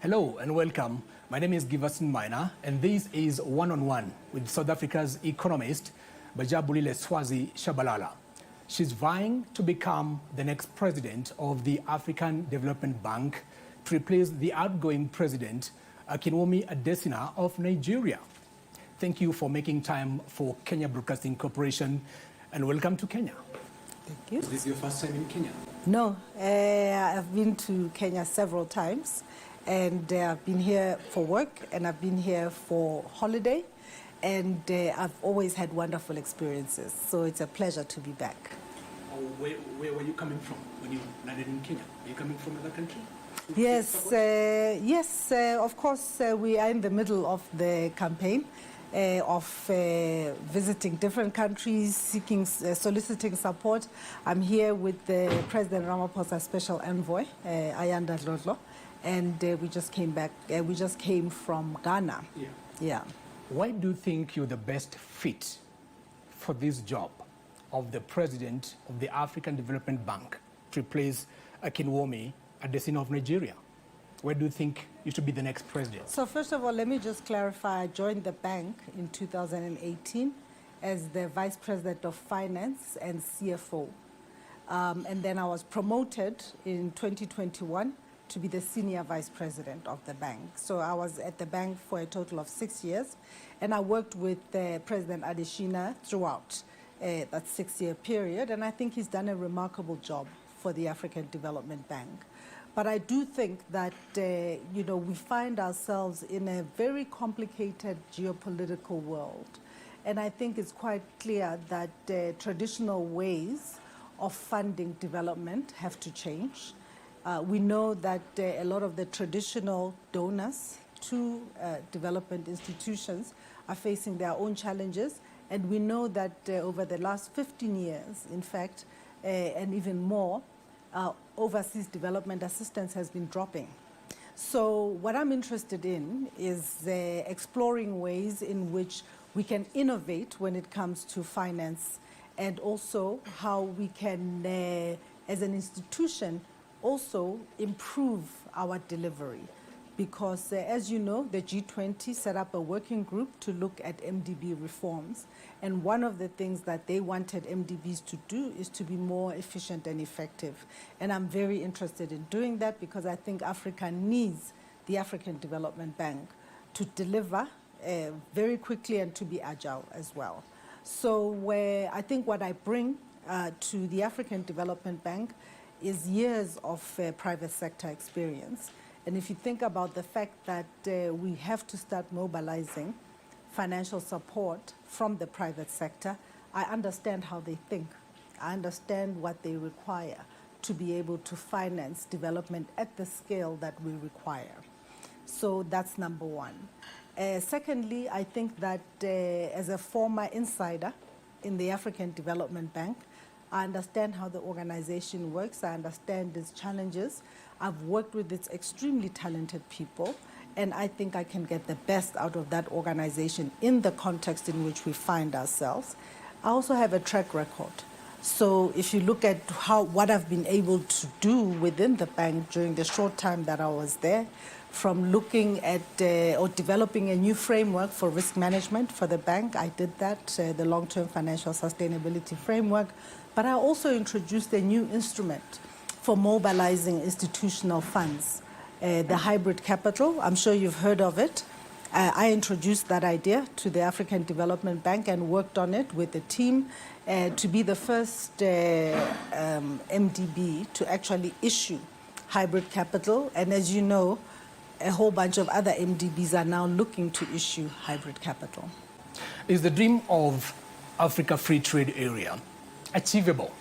Hello and welcome. My name is Giverson Minor, and this is One-on-One with South Africa's economist, Bajabulile Swazi Tshabalala. She's vying to become the next president of the African Development Bank to replace the outgoing president, Akinwumi Adesina of Nigeria. Thank you for making time for Kenya Broadcasting Corporation, and welcome to Kenya. Thank you. Is this your first time in Kenya? No, I've been to Kenya several times, and I've been here for work, and I've been here for holiday, and I've always had wonderful experiences. So it's a pleasure to be back. Where were you coming from when you landed in Kenya? Are you coming from another country? Yes, of course, we are in the middle of the campaign of visiting different countries, soliciting support. I'm here with the President Ramaphosa's special envoy, Ayanda Dlodlo, and we just came back. We just came from Ghana. Yeah. Why do you think you're the best fit for this job of the president of the African Development Bank to replace Akinwumi Adesina of Nigeria? Where do you think you should be the next president? So first of all, let me just clarify. I joined the bank in 2018 as the Vice President of Finance and CFO. And then I was promoted in 2021 to be the Senior Vice President of the bank. So I was at the bank for a total of 6 years, and I worked with President Adesina throughout that 6-year period, and I think he's done a remarkable job for the African Development Bank. But I do think that, we find ourselves in a very complicated geopolitical world. And I think it's quite clear that traditional ways of funding development have to change. We know that a lot of the traditional donors to development institutions are facing their own challenges. And we know that over the last 15 years, in fact, and even more, overseas development assistance has been dropping. So what I'm interested in is exploring ways in which we can innovate when it comes to finance, and also how we can, as an institution, also improve our delivery. Because as you know, the G20 set up a working group to look at MDB reforms. And one of the things that they wanted MDBs to do is to be more efficient and effective. And I'm very interested in doing that because I think Africa needs the African Development Bank to deliver very quickly and to be agile as well. So I think what I bring to the African Development Bank is years of private sector experience. And if you think about the fact that we have to start mobilizing financial support from the private sector, I understand how they think. I understand what they require to be able to finance development at the scale that we require. So that's number one. Secondly, I think that as a former insider in the African Development Bank, I understand how the organization works. I understand its challenges. I've worked with its extremely talented people, and I think I can get the best out of that organization in the context in which we find ourselves. I also have a track record. So if you look at what I've been able to do within the bank during the short time that I was there, from looking at or developing a new framework for risk management for the bank, I did that, the long-term financial sustainability framework, but I also introduced a new instrument for mobilizing institutional funds, the hybrid capital. I'm sure you've heard of it. I introduced that idea to the African Development Bank and worked on it with the team to be the first MDB to actually issue hybrid capital. And as you know, a whole bunch of other MDBs are now looking to issue hybrid capital. Is the dream of Africa Free Trade Area achievable?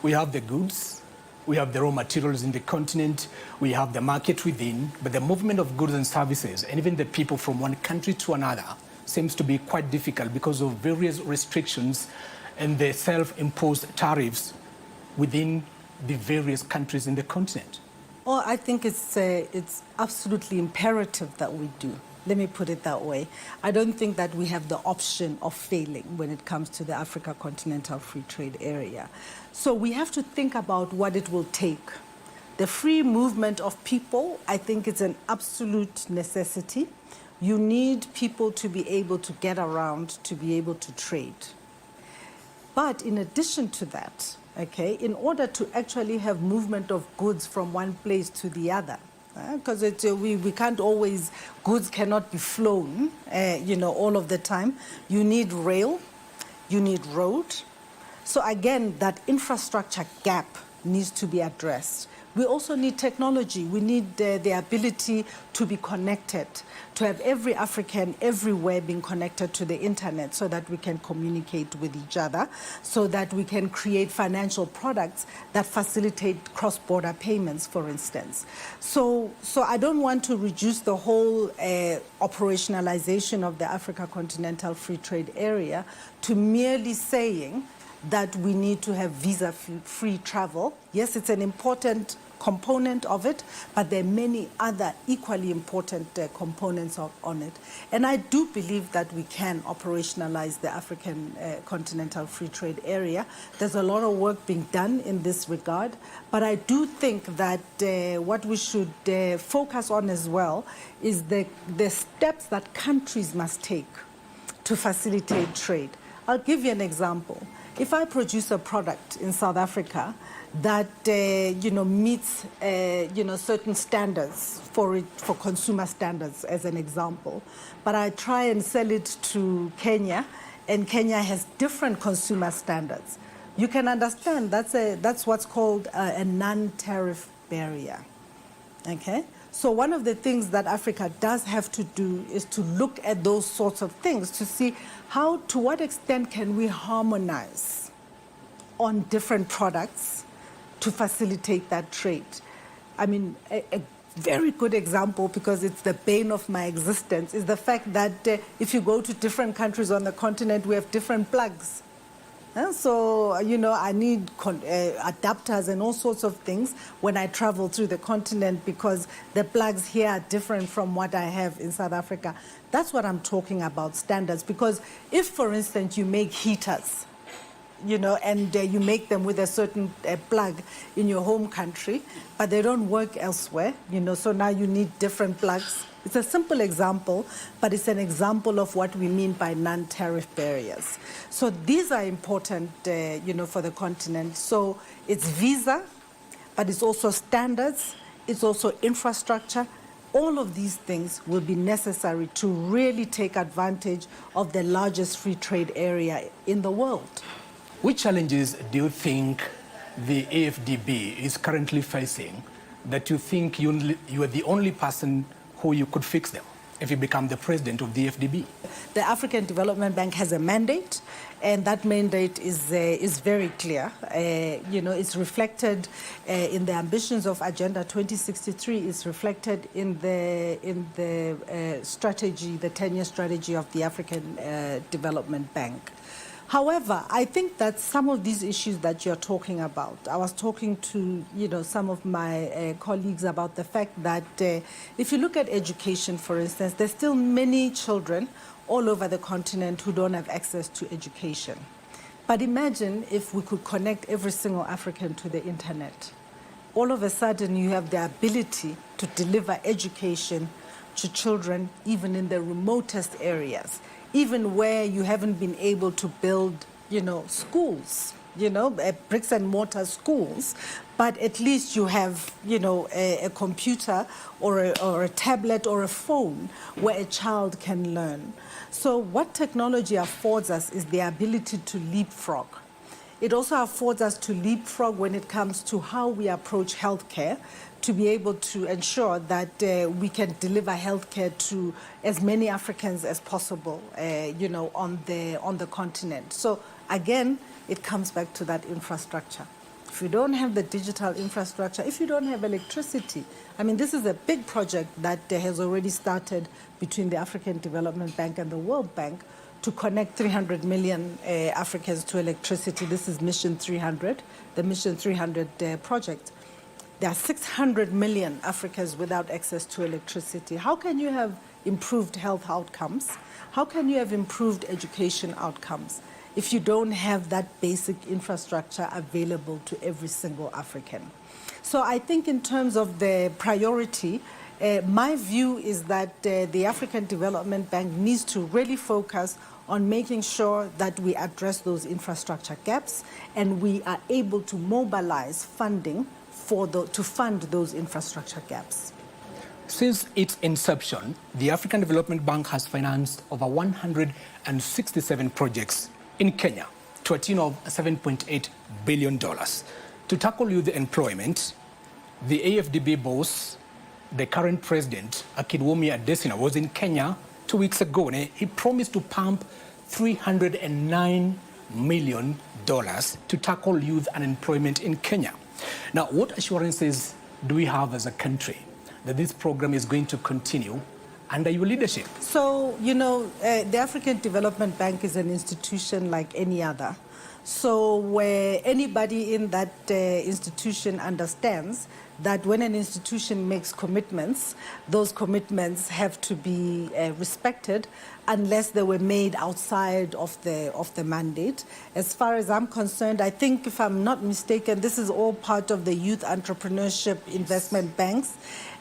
We have the goods, we have the raw materials in the continent, we have the market within, but the movement of goods and services, and even the people from one country to another, seems to be quite difficult because of various restrictions and the self-imposed tariffs within the various countries in the continent. Well, I think it's absolutely imperative that we do. Let me put it that way. I don't think that we have the option of failing when it comes to the Africa Continental Free Trade Area. So we have to think about what it will take. The free movement of people, I think it's an absolute necessity. You need people to be able to get around, to be able to trade. But in addition to that, okay, in order to actually have movement of goods from one place to the other, because we can't always, goods cannot be flown, all of the time. You need rail, you need road. So again, that infrastructure gap needs to be addressed. We also need technology. We need the ability to be connected, to have every African everywhere being connected to the internet so that we can communicate with each other, so that we can create financial products that facilitate cross-border payments, for instance. So I don't want to reduce the whole operationalization of the Africa Continental Free Trade Area to merely saying that we need to have visa-free travel. Yes, it's an important component of it, but there are many other equally important components on it. And I do believe that we can operationalize the African Continental Free Trade Area. There's a lot of work being done in this regard, but I do think that what we should focus on as well is the steps that countries must take to facilitate trade. I'll give you an example. If I produce a product in South Africa that meets certain standards for consumer standards, as an example, but I try and sell it to Kenya, and Kenya has different consumer standards, you can understand that's what's called a non-tariff barrier. Okay. So one of the things that Africa does have to do is to look at those sorts of things to see to what extent can we harmonize on different products to facilitate that trade. I mean, a very good example, because it's the bane of my existence, is the fact that if you go to different countries on the continent, we have different plugs. So, I need adapters and all sorts of things when I travel through the continent, because the plugs here are different from what I have in South Africa. That's what I'm talking about, standards. Because if, for instance, you make heaters, and you make them with a certain plug in your home country, but they don't work elsewhere, so now you need different plugs. It's a simple example, but it's an example of what we mean by non-tariff barriers. So these are important, for the continent. So it's visa, but it's also standards, it's also infrastructure. All of these things will be necessary to really take advantage of the largest free trade area in the world. Which challenges do you think the AfDB is currently facing that you think you are the only person who you could fix them if you become the president of the AfDB? The African Development Bank has a mandate, and that mandate is very clear. It's reflected in the ambitions of Agenda 2063. It's reflected in the strategy, the 10-year strategy of the African Development Bank. However, I think that some of these issues that you're talking about, I was talking to some of my colleagues about the fact that if you look at education, for instance, there's still many children all over the continent who don't have access to education. But imagine if we could connect every single African to the internet. All of a sudden, you have the ability to deliver education to children even in the remotest areas, even where you haven't been able to build, schools, bricks and mortar schools, but at least you have, a computer or a tablet or a phone where a child can learn. So what technology affords us is the ability to leapfrog. It also affords us to leapfrog when it comes to how we approach healthcare, to be able to ensure that we can deliver healthcare to as many Africans as possible, on the continent. So again, it comes back to that infrastructure. If you don't have the digital infrastructure, if you don't have electricity, I mean, this is a big project that has already started between the African Development Bank and the World Bank to connect 300 million Africans to electricity. This is Mission 300, the Mission 300 project. There are 600 million Africans without access to electricity. How can you have improved health outcomes? How can you have improved education outcomes if you don't have that basic infrastructure available to every single African? So I think in terms of the priority, my view is that the African Development Bank needs to really focus on making sure that we address those infrastructure gaps and we are able to mobilize funding to fund those infrastructure gaps. Since its inception, the African Development Bank has financed over 167 projects in Kenya to a tune of $7.8 billion. To tackle youth employment, the AfDB boss, the current president, Akinwumi Adesina, was in Kenya 2 weeks ago, and he promised to pump $309 million to tackle youth unemployment in Kenya. Now, what assurances do we have as a country that this program is going to continue under your leadership? So, you know, the African Development Bank is an institution like any other. So where anybody in that institution understands that when an institution makes commitments, those commitments have to be respected unless they were made outside of the mandate. As far as I'm concerned, I think, if I'm not mistaken, this is all part of the Youth Entrepreneurship Investment Banks,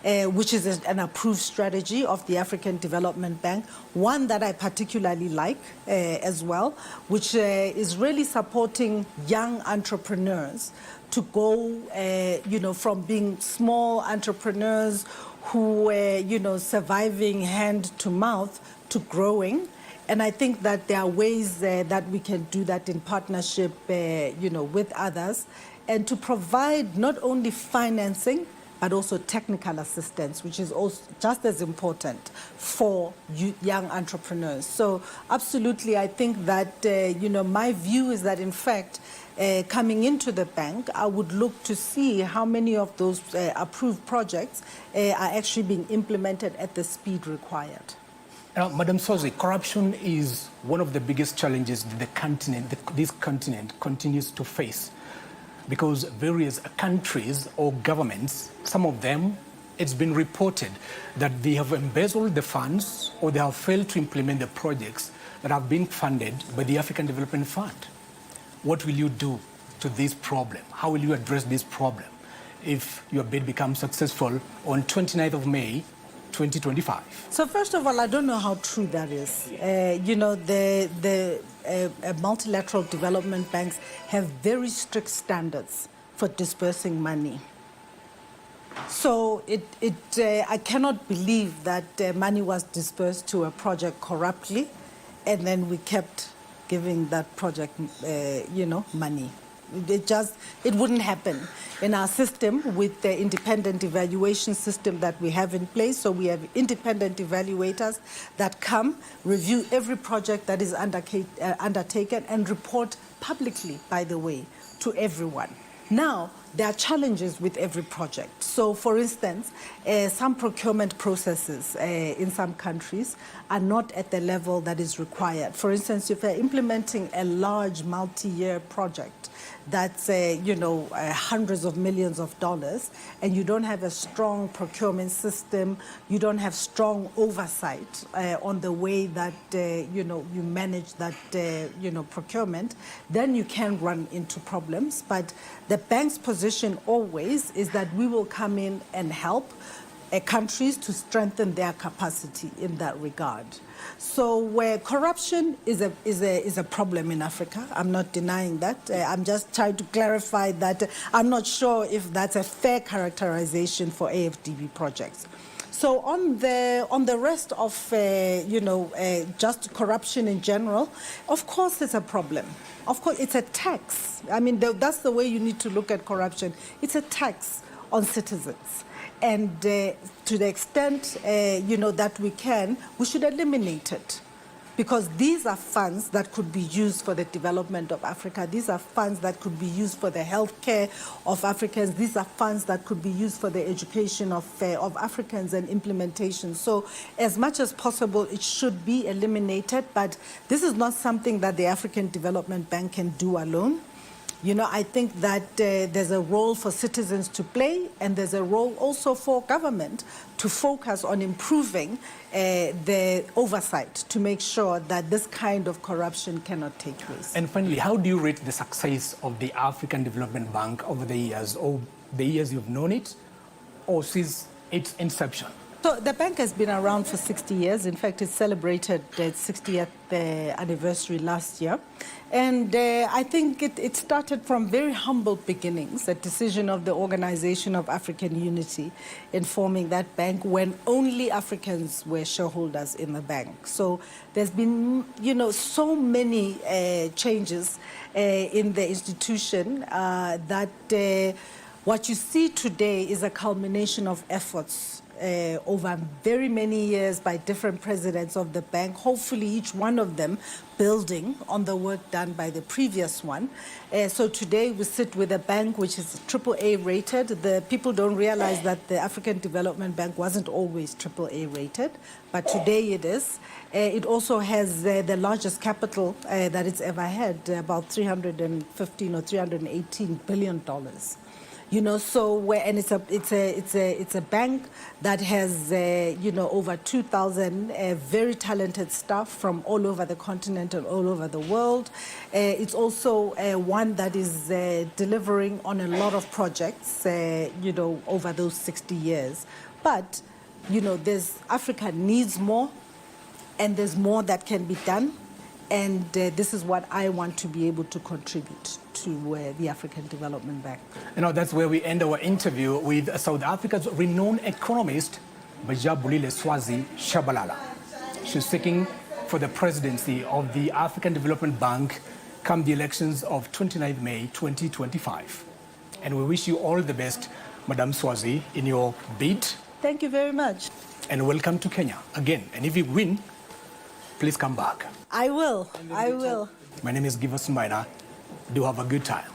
which is an approved strategy of the African Development Bank, one that I particularly like as well, which is really supporting young entrepreneurs to go, you know, from being small entrepreneurs who were, you know, surviving hand to mouth to growing. And I think that there are ways that we can do that in partnership, you know, with others, and to provide not only financing, but also technical assistance, which is also just as important for young entrepreneurs. So absolutely, I think that, you know, my view is that, in fact, coming into the bank, I would look to see how many of those approved projects are actually being implemented at the speed required. Madam Swazi, corruption is one of the biggest challenges this continent continues to face, because various countries or governments, some of them, it's been reported that they have embezzled the funds or they have failed to implement the projects that have been funded by the African Development Fund. What will you do to this problem? How will you address this problem if your bid becomes successful on 29th of May, 2025? So first of all, I don't know how true that is. You know, the multilateral development banks have very strict standards for dispersing money. So I cannot believe that money was dispersed to a project corruptly, and then we kept giving that project, you know, money. It wouldn't happen in our system with the independent evaluation system that we have in place. So we have independent evaluators that come, review every project that is undertaken, and report publicly, by the way, to everyone. Now, there are challenges with every project. So, for instance, some procurement processes in some countries are not at the level that is required. For instance, if you're implementing a large multi-year project that's, you know, hundreds of millions of dollars, and you don't have a strong procurement system, you don't have strong oversight on the way that, you know, you manage that, you know, procurement, then you can run into problems. But the bank's position always is that we will come in and help countries to strengthen their capacity in that regard. So where corruption is a problem in Africa, I'm not denying that. I'm just trying to clarify that I'm not sure if that's a fair characterization for AfDB projects. So on the rest of, you know, just corruption in general, of course it's a problem. Of course, it's a tax. I mean, that's the way you need to look at corruption. It's a tax on citizens. And to the extent, you know, that we can, we should eliminate it. Because these are funds that could be used for the development of Africa. These are funds that could be used for the healthcare of Africans. These are funds that could be used for the education of Africans and implementation. So as much as possible, it should be eliminated. But this is not something that the African Development Bank can do alone. You know, I think that there's a role for citizens to play, and there's a role also for government to focus on improving the oversight to make sure that this kind of corruption cannot take place. And finally, how do you rate the success of the African Development Bank over the years, or the years you've known it, or since its inception? So the bank has been around for 60 years. In fact, it celebrated its 60th anniversary last year. And I think it started from very humble beginnings, a decision of the Organization of African Unity in forming that bank when only Africans were shareholders in the bank. So there's been, so many changes in the institution that what you see today is a culmination of efforts over very many years by different presidents of the bank, hopefully each one of them building on the work done by the previous one. So today we sit with a bank which is AAA rated. The people don't realize that the African Development Bank wasn't always AAA rated, but today it is. It also has the largest capital that it's ever had, about $315 or $318 billion. And it's a bank that has over 2,000 very talented staff from all over the continent and all over the world. It's also one that is delivering on a lot of projects, over those 60 years. But Africa needs more, and there's more that can be done. And this is what I want to be able to contribute to the African Development Bank. That's where we end our interview with South Africa's renowned economist, Bajabulile Swazi Tshabalala. She's seeking for the presidency of the African Development Bank come the elections of 29 May 2025. And we wish you all the best, Madam Swazi, in your bid. Thank you very much. And welcome to Kenya again. And if you win, please come back. I will. I will. My name is Giverson Minor. Do have a good time.